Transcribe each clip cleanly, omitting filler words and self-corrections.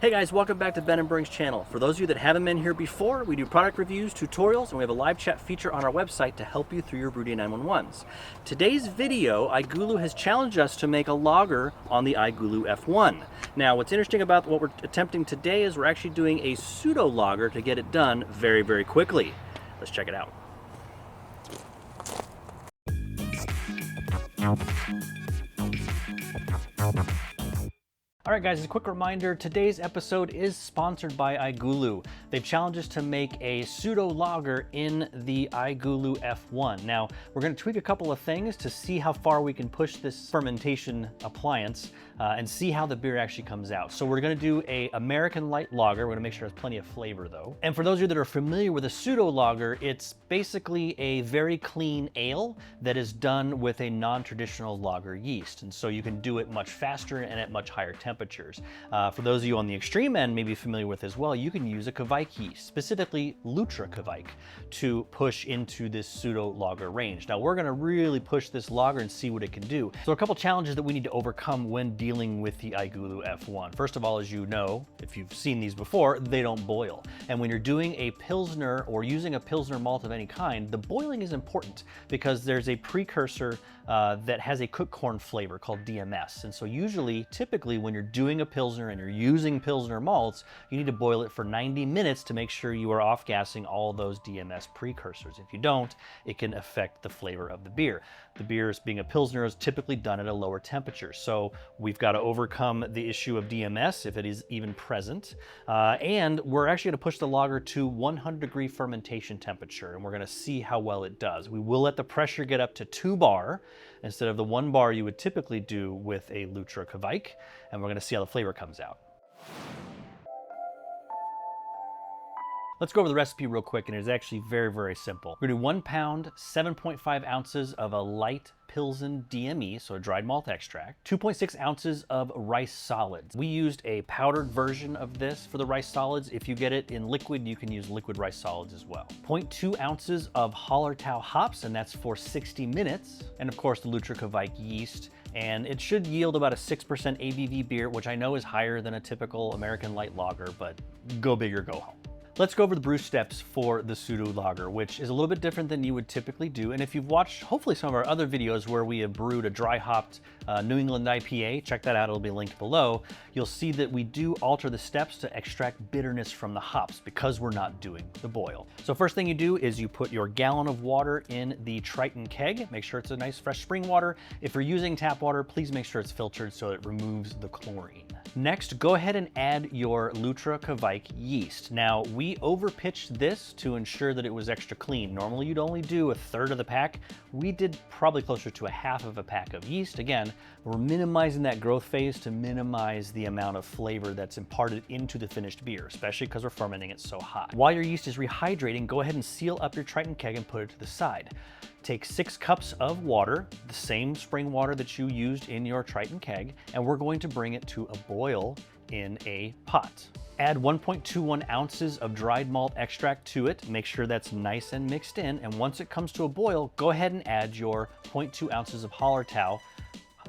Hey guys, welcome back to Ben and Bring's channel. For those of you that haven't been here before, we do product reviews, tutorials, and we have a live chat feature on our website to help you through your Brew Day 911s. Today's video, iGulu has challenged us to make a lager on the iGulu F1. Now, what's interesting about what we're attempting today is we're actually doing a pseudo lager to get it done very, very quickly. Let's check it out. Alright guys, as a quick reminder, today's episode is sponsored by iGulu. They've challenged us to make a pseudo lager in the iGulu F1. Now, we're going to tweak a couple of things to see how far we can push this fermentation appliance and see how the beer actually comes out. So we're going to do a American light lager. We're going to make sure it has plenty of flavor though. And for those of you that are familiar with a pseudo lager, it's basically a very clean ale that is done with a non-traditional lager yeast. And so you can do it much faster and at much higher temperatures. For those of you on the extreme end may be familiar with as well, you can use a Kveik yeast, specifically Lutra Kveik, to push into this pseudo lager range. Now we're going to really push this lager and see what it can do. So a couple challenges that we need to overcome when dealing with the iGulu F1. First of all, as you know, if you've seen these before, they don't boil. And when you're doing a Pilsner or using a Pilsner malt of any kind, the boiling is important because there's a precursor that has a cooked corn flavor called DMS. And so usually, typically, when you're doing a Pilsner and you're using Pilsner malts, you need to boil it for 90 minutes to make sure you are off-gassing all those DMS precursors. If you don't, it can affect the flavor of the beer. The beer, being a Pilsner, is typically done at a lower temperature. So we've got to overcome the issue of DMS if it is even present. And we're actually going to push the lager to 100-degree fermentation temperature, and we're going to see how well it does. We will let the pressure get up to 2 bar instead of the 1 bar you would typically do with a Lutra Kveik, and we're going to see how the flavor comes out. Let's go over the recipe real quick, and it is actually very, very simple. We're going to do 1 pound, 7.5 ounces of a light Pilsen DME, so a dried malt extract, 2.6 ounces of rice solids. We used a powdered version of this for the rice solids. If you get it in liquid, you can use liquid rice solids as well. 0.2 ounces of Hallertau hops, and that's for 60 minutes. And of course, the Lutra Kveik yeast. And it should yield about a 6% ABV beer, which I know is higher than a typical American light lager, but go big or go home. Let's go over the brew steps for the pseudo lager, which is a little bit different than you would typically do. And if you've watched, hopefully, some of our other videos where we have brewed a dry hopped New England IPA, check that out, it'll be linked below. You'll see that we do alter the steps to extract bitterness from the hops because we're not doing the boil. So first thing you do is you put your gallon of water in the Triton keg. Make sure it's a nice fresh spring water. If you're using tap water, please make sure it's filtered so it removes the chlorine. Next, go ahead and add your Lutra Kveik yeast. Now, we overpitched this to ensure that it was extra clean. Normally, you'd only do 1/3 of the pack. We did probably closer to 1/2 of a pack of yeast. Again, we're minimizing that growth phase to minimize the amount of flavor that's imparted into the finished beer, especially because we're fermenting it so hot. While your yeast is rehydrating, go ahead and seal up your Triton keg and put it to the side. Take 6 cups of water, the same spring water that you used in your Triton keg, and we're going to bring it to a boil in a pot. Add 1.21 ounces of dried malt extract to it. Make sure that's nice and mixed in. And once it comes to a boil, go ahead and add your 0.2 ounces of Hallertau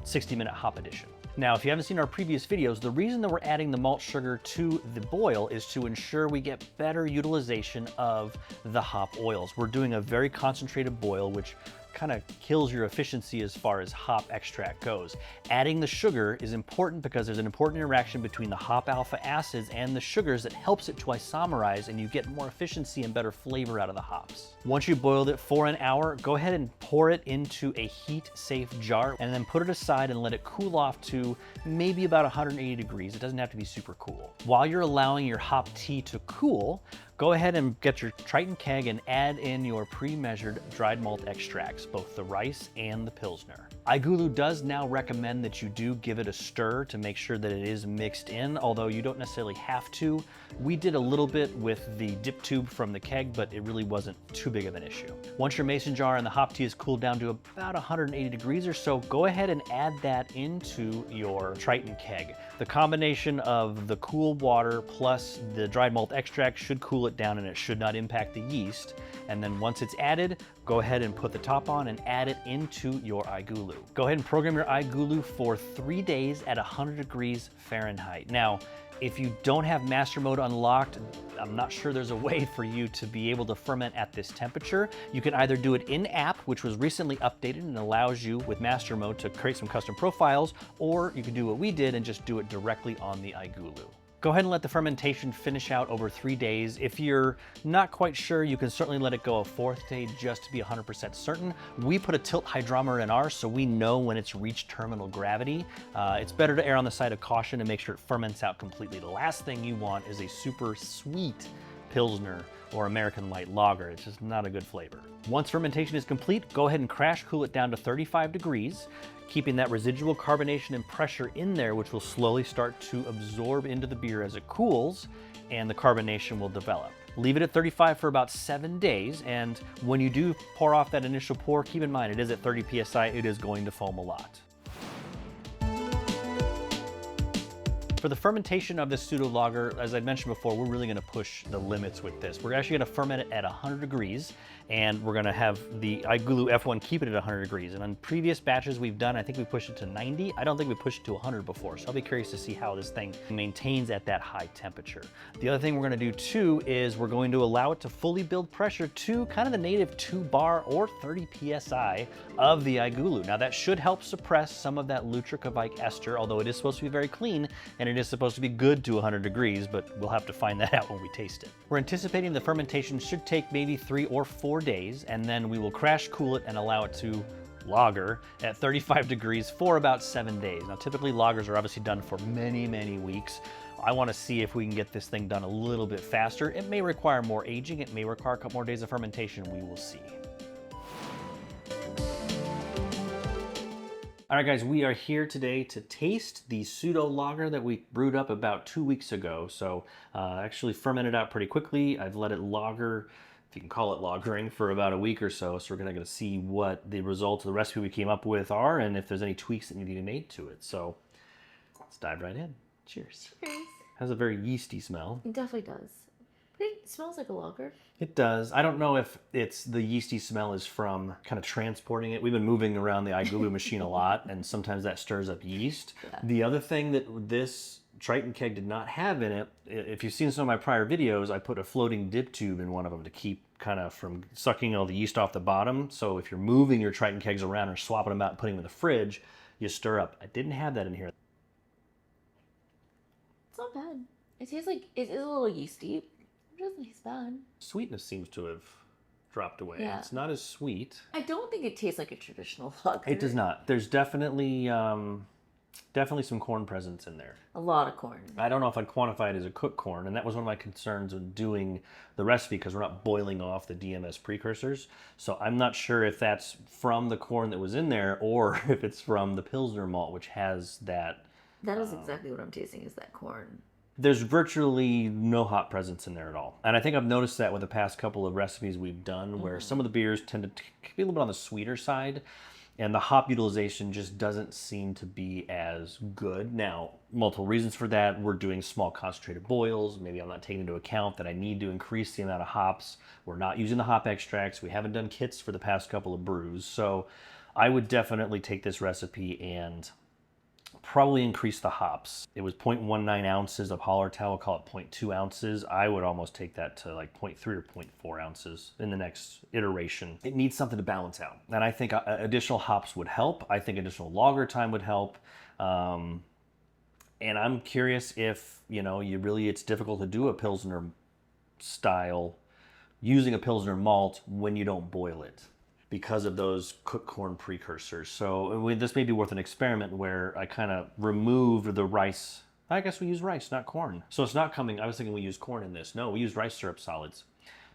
60-minute hop addition. Now, if you haven't seen our previous videos, the reason that we're adding the malt sugar to the boil is to ensure we get better utilization of the hop oils. We're doing a very concentrated boil, which kind of kills your efficiency as far as hop extract goes. Adding the sugar is important because there's an important interaction between the hop alpha acids and the sugars that helps it to isomerize, and you get more efficiency and better flavor out of the hops. Once you boiled it for an hour, go ahead and pour it into a heat-safe jar and then put it aside and let it cool off to maybe about 180 degrees. It doesn't have to be super cool. While you're allowing your hop tea to cool, go ahead and get your Triton keg and add in your pre-measured dried malt extracts, both the rice and the Pilsner. iGulu does now recommend that you do give it a stir to make sure that it is mixed in, although you don't necessarily have to. We did a little bit with the dip tube from the keg, but it really wasn't too big of an issue. Once your mason jar and the hop tea is cooled down to about 180 degrees or so, go ahead and add that into your Triton keg. The combination of the cool water plus the dried malt extract should cool it down, and it should not impact the yeast. And then once it's added, go ahead and put the top on and add it into your iGulu. Go ahead and program your iGulu for 3 days at 100 degrees Fahrenheit. Now, If you don't have master mode unlocked, I'm not sure there's a way for you to be able to ferment at this temperature. You can either do it in-app, which was recently updated and allows you with master mode to create some custom profiles, or you can do what we did and just do it directly on the iGulu. Go ahead and let the fermentation finish out over 3 days. If you're not quite sure, you can certainly let it go a 4th day just to be 100% certain. We put a tilt hydrometer in ours so we know when it's reached terminal gravity. It's better to err on the side of caution and make sure it ferments out completely. The last thing you want is a super sweet Pilsner or American light lager. It's just not a good flavor. Once fermentation is complete, go ahead and crash cool it down to 35 degrees, keeping that residual carbonation and pressure in there, which will slowly start to absorb into the beer as it cools, and the carbonation will develop. Leave it at 35 for about 7 days, and when you do pour off that initial pour, keep in mind it is at 30 psi, it is going to foam a lot. For the fermentation of this Pseudo Lager, as I mentioned before, we're really gonna push the limits with this. We're actually gonna ferment it at 100 degrees, and we're gonna have the iGulu F1 keep it at 100 degrees. And on previous batches we've done, I think we pushed it to 90. I don't think we pushed it to 100 before, so I'll be curious to see how this thing maintains at that high temperature. The other thing we're gonna do too is we're going to allow it to fully build pressure to kind of the native 2 bar or 30 psi of the iGulu. Now that should help suppress some of that Lutric ester, although it is supposed to be very clean, and it is supposed to be good to 100 degrees, but we'll have to find that out when we taste it. We're anticipating the fermentation should take maybe 3 or 4 days, and then we will crash cool it and allow it to lager at 35 degrees for about 7 days. Now typically lagers are obviously done for many, many weeks. I want to see if we can get this thing done a little bit faster. It may require more aging, it may require a couple more days of fermentation, we will see. All right, guys, we are here today to taste the Pseudo Lager that we brewed up about 2 weeks ago. So actually fermented out pretty quickly. I've let it lager, if you can call it lagering, for about a week or so. So we're gonna see what the results of the recipe we came up with are and if there's any tweaks that need to be made to it. So let's dive right in. Cheers. Cheers. Has a very yeasty smell. It definitely does. But it smells like a lager. It does. I don't know if it's the yeasty smell is from kind of transporting it. We've been moving around the iGulu machine a lot, and sometimes that stirs up yeast. Yeah. The other thing that this Triton keg did not have in it, if you've seen some of my prior videos, I put a floating dip tube in one of them to keep kind of from sucking all the yeast off the bottom. So if you're moving your Triton kegs around or swapping them out and putting them in the fridge, you stir up. I didn't have that in here. It's not bad. It tastes like, it is a little yeasty. It doesn't taste bad. Sweetness seems to have dropped away. Yeah. It's not as sweet. I don't think it tastes like a traditional lager. It does not. There's definitely definitely some corn presence in there. A lot of corn. I don't know if I'd quantify it as a cooked corn, and that was one of my concerns when doing the recipe because we're not boiling off the DMS precursors. So I'm not sure if that's from the corn that was in there or if it's from the Pilsner malt, which has that. That is exactly what I'm tasting, is that corn. There's virtually no hop presence in there at all. And I think I've noticed that with the past couple of recipes we've done where some of the beers tend to be a little bit on the sweeter side and the hop utilization just doesn't seem to be as good. Now, multiple reasons for that. We're doing small concentrated boils. Maybe I'm not taking into account that I need to increase the amount of hops. We're not using the hop extracts. We haven't done kits for the past couple of brews. So I would definitely take this recipe and probably increase the hops. It was 0.19 ounces of Hallertau, we'll call it 0.2 ounces. I would almost take that to like 0.3 or 0.4 ounces in the next iteration. It needs something to balance out. And I think additional hops would help. I think additional lager time would help. And I'm curious if, you know, it's difficult to do a Pilsner style using a Pilsner malt when you don't boil it, because of those cooked corn precursors. So this may be worth an experiment where I kind of removed the rice. I guess we use rice, not corn. So it's not coming, I was thinking we use corn in this. No, we use rice syrup solids.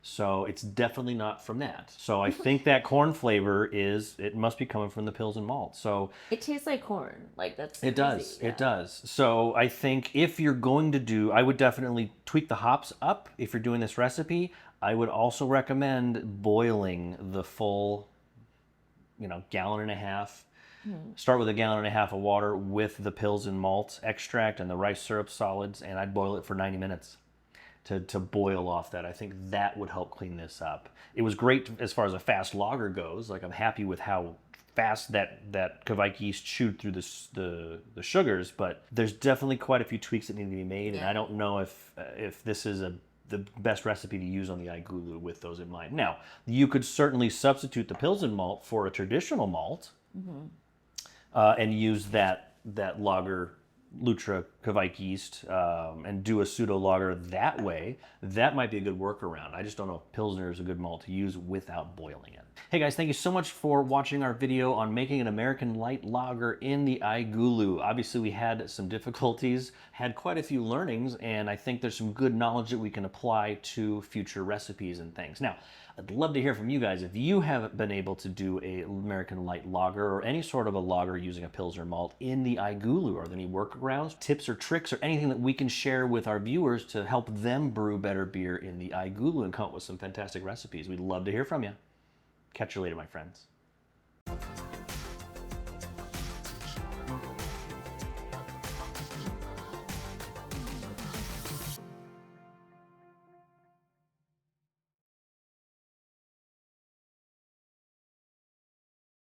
So it's definitely not from that. So I think that corn flavor it must be coming from the Pilsen malt. So it tastes like corn. Like that's It does, yeah. It does. So I think if you're going to do, I would definitely tweak the hops up if you're doing this recipe. I would also recommend boiling the full, gallon and a half. Start with a gallon and a half of water with the Pilsen malt extract and the rice syrup solids, and I'd boil it for 90 minutes to boil off that. I think that would help clean this up. It was great as far as a fast lager goes. Like, I'm happy with how fast that Kvike yeast chewed through the sugars, but there's definitely quite a few tweaks that need to be made, and I don't know if this is the best recipe to use on the iGulu with those in mind. Now, you could certainly substitute the Pilsen malt for a traditional malt, and use that lager Lutra Kvike yeast and do a pseudo lager that way. That might be a good workaround. I just don't know if Pilsner is a good malt to use without boiling it. Hey guys, thank you so much for watching our video on making an American light lager in the iGulu. Obviously we had some difficulties, had quite a few learnings, and I think there's some good knowledge that we can apply to future recipes and things. Now, I'd love to hear from you guys if you have been able to do a American light lager or any sort of a lager using a Pilsner malt in the iGulu. Are there any workarounds, tips or tricks, or anything that we can share with our viewers to help them brew better beer in the iGulu and come up with some fantastic recipes? We'd love to hear from you. Catch you later, my friends.